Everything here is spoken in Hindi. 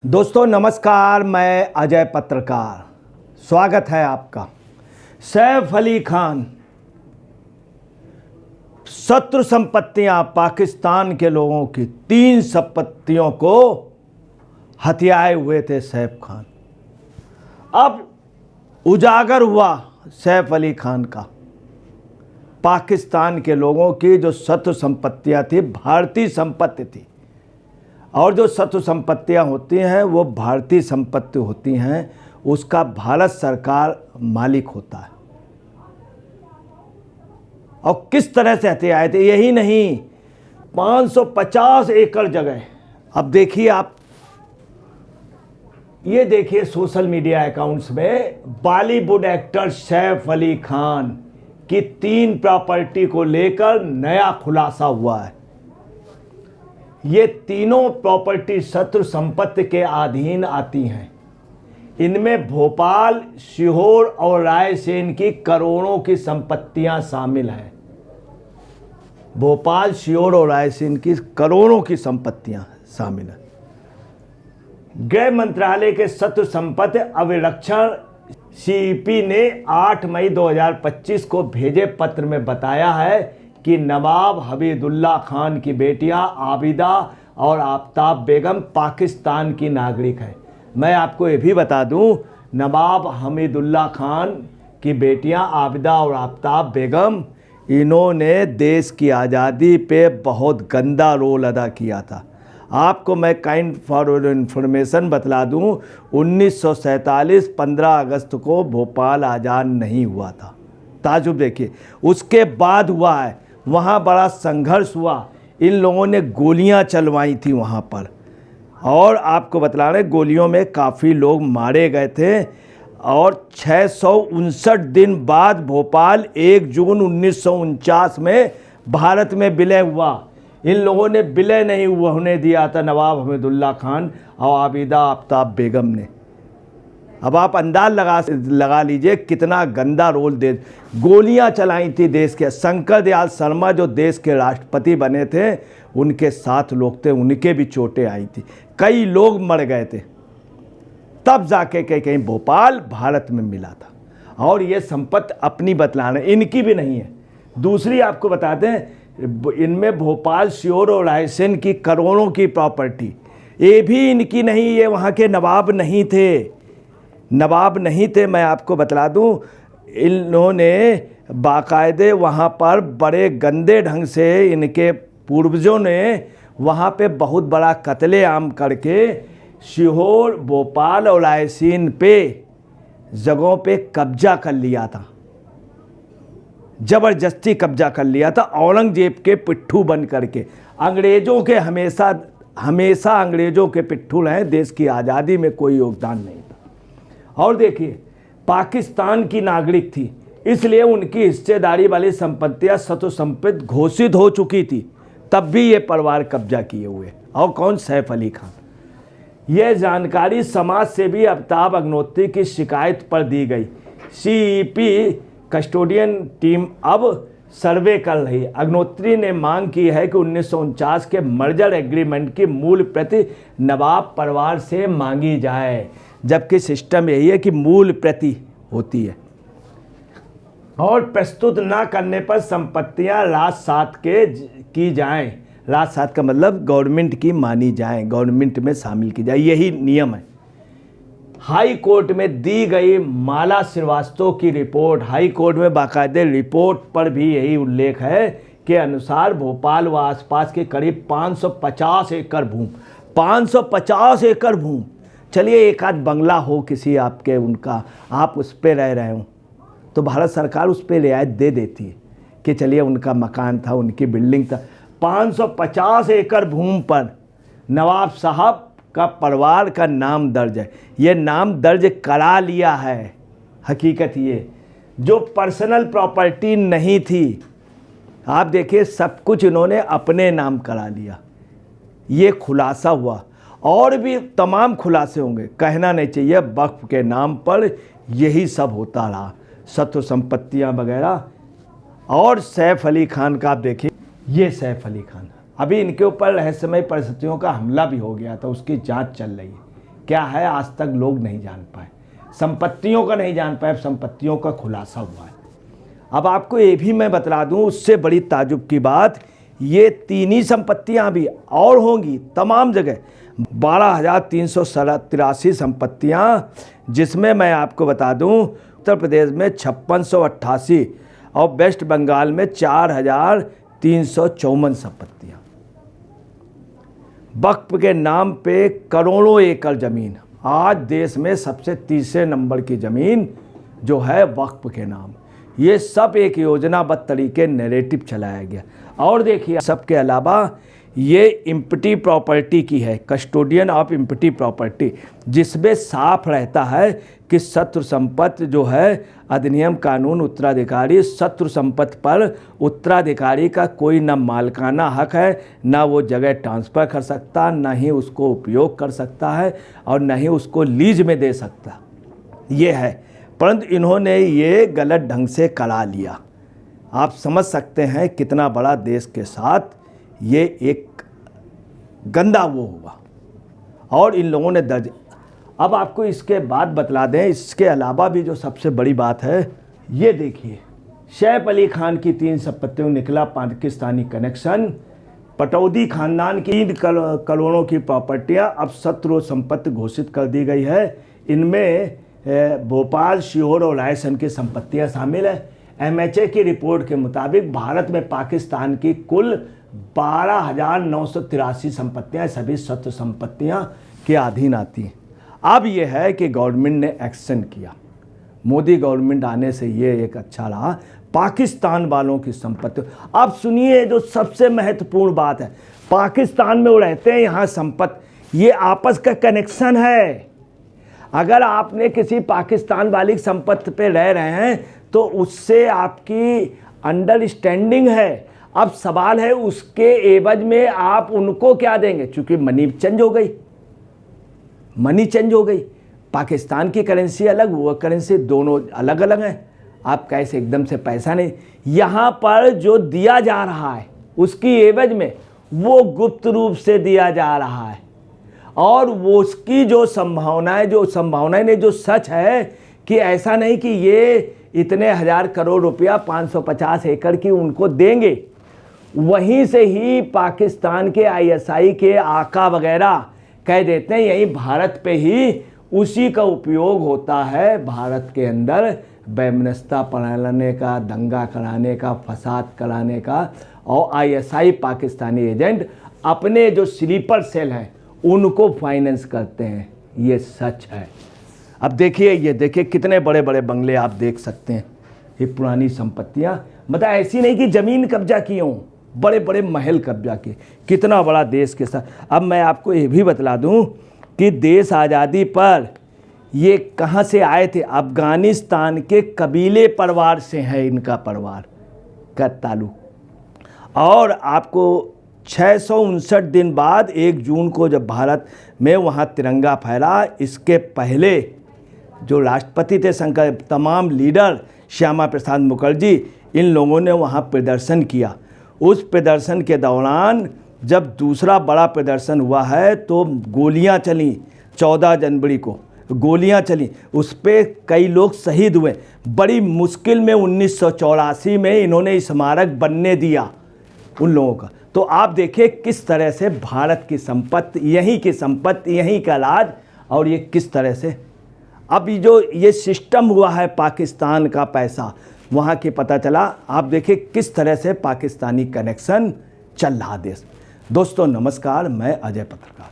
दोस्तों नमस्कार, मैं अजय पत्रकार, स्वागत है आपका। सैफ अली खान शत्रु संपत्तियां पाकिस्तान के लोगों की 3 संपत्तियों को हथियाए हुए थे सैफ खान। अब उजागर हुआ सैफ अली खान का पाकिस्तान के लोगों की जो शत्रु संपत्तियां थी, भारतीय संपत्ति थी। और जो शत्रु संपत्तियां होती हैं वो भारतीय संपत्ति होती हैं, उसका भारत सरकार मालिक होता है। और किस तरह से हथियाए थे, यही नहीं 550 एकड़ जगह। अब देखिए आप, ये देखिए सोशल मीडिया अकाउंट्स में बॉलीवुड एक्टर सैफ अली खान की 3 प्रॉपर्टी को लेकर नया खुलासा हुआ है। ये तीनों प्रॉपर्टी शत्रु संपत्ति के अधीन आती हैं। इनमें भोपाल, सीहोर और रायसेन की करोड़ों की संपत्तियां शामिल हैं। भोपाल, सीहोर और रायसेन की करोड़ों की संपत्तियां शामिल हैं। गृह मंत्रालय के शत्रु संपत्ति अभिरक्षण सीईपी ने 8 मई 2025 को भेजे पत्र में बताया है कि नवाब हमीदुल्ला खान की बेटियां आबिदा और आफताब बेगम पाकिस्तान की नागरिक हैं। मैं आपको ये भी बता दूं, नवाब हमीदुल्ला खान की बेटियां आबिदा और आफताब बेगम, इन्होंने देश की आज़ादी पे बहुत गंदा रोल अदा किया था। आपको मैं काइंड फॉर इन्फॉर्मेशन बतला दूं, 1947 15 अगस्त को भोपाल आज़ाद नहीं हुआ था। ताजुब देखिए, उसके बाद हुआ है। वहाँ बड़ा संघर्ष हुआ, इन लोगों ने गोलियां चलवाई थी वहाँ पर, और आपको बतला रहे गोलियों में काफ़ी लोग मारे गए थे। और 659 दिन बाद भोपाल 1 जून 1949 में भारत में विलय हुआ। इन लोगों ने विलय नहीं होने दिया था, नवाब हमीदुल्ला खान और आबिदा आफताब बेगम ने। अब आप अंदाज लगा लीजिए कितना गंदा रोल दे, गोलियां चलाई थी देश के। शंकर दयाल शर्मा जो देश के राष्ट्रपति बने थे, उनके साथ लोग थे, उनके भी चोटें आई थी, कई लोग मर गए थे। तब जाके कहीं भोपाल भारत में मिला था। और ये संपत्ति अपनी बतलाना, इनकी भी नहीं है। दूसरी आपको बता दें, इनमें भोपाल, सीहोर और रायसेन की करोड़ों की प्रॉपर्टी, ये भी इनकी नहीं। ये वहाँ के नवाब नहीं थे, नवाब नहीं थे। मैं आपको बतला दूं, इन्होंने बाकायदे वहाँ पर बड़े गंदे ढंग से, इनके पूर्वजों ने वहाँ पे बहुत बड़ा कत्लेआम करके सीहोर, भोपाल और रायसेन पे जगहों पे कब्जा कर लिया था, ज़बरदस्ती कब्जा कर लिया था, औरंगजेब के पिट्ठू बन करके। अंग्रेज़ों के हमेशा अंग्रेज़ों के पिट्ठू रहे, देश की आज़ादी में कोई योगदान नहीं था। और देखिए, पाकिस्तान की नागरिक थी, इसलिए उनकी हिस्सेदारी वाली संपत्तियां शत्रु संपत्ति घोषित हो चुकी थी, तब भी ये परिवार कब्जा किए हुए। और कौन? सैफ अली खान। यह जानकारी समाज सेवी अमिताभ अग्निहोत्री की शिकायत पर दी गई। सीईपी कस्टोडियन टीम अब सर्वे कर रही है। अग्निहोत्री ने मांग की है कि 1949 के मर्जर एग्रीमेंट की मूल प्रति नवाब परिवार से मांगी जाए, जबकि सिस्टम यही है कि मूल प्रति होती है। और प्रस्तुत ना करने पर संपत्तियां राजसात की जाएं। राजसात का मतलब गवर्नमेंट की मानी जाएं, गवर्नमेंट में शामिल की जाए, यही नियम है। हाई कोर्ट में दी गई माला श्रीवास्तव की रिपोर्ट, हाई कोर्ट में बाकायदे रिपोर्ट पर भी यही उल्लेख है के अनुसार भोपाल व आसपास के करीब 550 एकड़ भूमि, 550 एकड़ भूमि, चलिए एक आध बंगला हो किसी आपके, उनका आप उस पर रह रहे हो तो भारत सरकार उस पर रियायत दे देती है कि चलिए उनका मकान था, उनकी बिल्डिंग था। 550 एकड़ भूमि पर नवाब साहब का परिवार का नाम दर्ज है। ये नाम दर्ज करा लिया है। हकीकत ये जो पर्सनल प्रॉपर्टी नहीं थी, आप देखिए सब कुछ इन्होंने अपने नाम करा लिया। ये खुलासा हुआ, और भी तमाम खुलासे होंगे, कहना नहीं चाहिए। वक्फ के नाम पर यही सब होता रहा, शत्रु संपत्तियां वगैरह। और सैफ अली खान का आप देखिए, ये सैफ अली खान, अभी इनके ऊपर रहस्यमय परिस्थितियों का हमला भी हो गया था, उसकी जांच चल रही है। क्या है आज तक लोग नहीं जान पाए, संपत्तियों का नहीं जान पाए, संपत्तियों का खुलासा हुआ है। अब आपको ये भी मैं बतला दूं, उससे बड़ी ताजुब की बात, ये 3 ही संपत्तियां भी और होंगी तमाम जगह, 12,383 संपत्तियां, जिसमें मैं आपको बता दूं उत्तर प्रदेश में 5688 और वेस्ट बंगाल में 4,354 संपत्तियां। वक्फ के नाम पे करोड़ों एकड़ ज़मीन, आज देश में सबसे तीसरे नंबर की ज़मीन जो है वक्फ के नाम। ये सब एक योजनाबद्ध तरीके नैरेटिव चलाया गया। और देखिए, सबके अलावा ये इम्पटी प्रॉपर्टी की है, कस्टोडियन ऑफ इम्पटी प्रॉपर्टी, जिसमें साफ रहता है कि शत्रु संपत्ति जो है अधिनियम कानून उत्तराधिकारी, शत्रु संपत्ति पर उत्तराधिकारी का कोई न मालिकाना हक है, ना वो जगह ट्रांसफ़र कर सकता, ना ही उसको उपयोग कर सकता है और न ही उसको लीज में दे सकता, ये है। परंतु इन्होंने ये गलत ढंग से करा लिया। आप समझ सकते हैं कितना बड़ा देश के साथ ये एक गंदा वो हुआ, और इन लोगों ने दर्ज। अब आपको इसके बाद बतला दें, इसके अलावा भी जो सबसे बड़ी बात है, ये देखिए, सैफ अली खान की 3 संपत्तियों निकला पाकिस्तानी कनेक्शन। पटौदी खानदान की 3 करोड़ों की प्रॉपर्टियां अब शत्रु संपत्ति घोषित कर दी गई है। इनमें भोपाल, सीहोर और रायसेन की संपत्तियां शामिल है। MHA की रिपोर्ट के मुताबिक भारत में पाकिस्तान की कुल 12,983 संपत्तियां, सभी शत्रु संपत्तियां के अधीन आती हैं। अब यह है कि गवर्नमेंट ने एक्शन किया, मोदी गवर्नमेंट आने से ये एक अच्छा रहा, पाकिस्तान वालों की संपत्ति। अब सुनिए जो सबसे महत्वपूर्ण बात है, पाकिस्तान में वो रहते हैं, यहाँ संपत्ति, ये आपस का कनेक्शन है। अगर आपने किसी पाकिस्तान वाली संपत्ति पे रह रहे हैं तो उससे आपकी अंडरस्टैंडिंग है। अब सवाल है उसके एवज में आप उनको क्या देंगे, क्योंकि मनी चेंज हो गई, पाकिस्तान की करेंसी अलग, वो करेंसी दोनों अलग अलग हैं। आप कैसे एकदम से पैसा नहीं, यहाँ पर जो दिया जा रहा है उसकी एवज में वो गुप्त रूप से दिया जा रहा है, और वो उसकी जो संभावनाएं ने जो सच है कि ऐसा नहीं कि ये इतने 1000 करोड़ रुपया 550 एकड़ की उनको देंगे, वहीं से ही पाकिस्तान के ISI के आका वगैरह कह देते हैं यही भारत पे ही उसी का उपयोग होता है, भारत के अंदर वैमनस्यता फैलाने का, दंगा कराने का, फसाद कराने का। और ISI पाकिस्तानी एजेंट अपने जो स्लीपर सेल हैं उनको फाइनेंस करते हैं, ये सच है। अब देखिए, ये देखिए कितने बड़े बड़े बंगले आप देख सकते हैं, ये पुरानी संपत्तियां, मतलब ऐसी नहीं कि ज़मीन कब्जा की हों, बड़े बड़े महल कब्जा किए, कितना बड़ा देश के साथ। अब मैं आपको ये भी बतला दूं कि देश आज़ादी पर ये कहाँ से आए थे, अफ़गानिस्तान के कबीले परिवार से है इनका परिवार का ताल्लुक। और आपको 659 दिन बाद 1 जून को जब भारत में वहाँ तिरंगा फहरा, इसके पहले जो राष्ट्रपति थे शंकर, तमाम लीडर, श्यामा प्रसाद मुखर्जी, इन लोगों ने वहाँ प्रदर्शन किया। उस प्रदर्शन के दौरान जब दूसरा बड़ा प्रदर्शन हुआ है तो गोलियाँ चली, 14 जनवरी को गोलियाँ चली, उस पर कई लोग शहीद हुए। बड़ी मुश्किल में 1984 में इन्होंने स्मारक बनने दिया उन लोगों का। तो आप देखिए किस तरह से भारत की संपत्ति, यहीं की संपत्ति, यहीं का राज, और ये किस तरह से अब जो ये सिस्टम हुआ है पाकिस्तान का पैसा वहाँ के पता चला। आप देखिए किस तरह से पाकिस्तानी कनेक्शन चल रहा देश। दोस्तों नमस्कार, मैं अजय पत्रकार।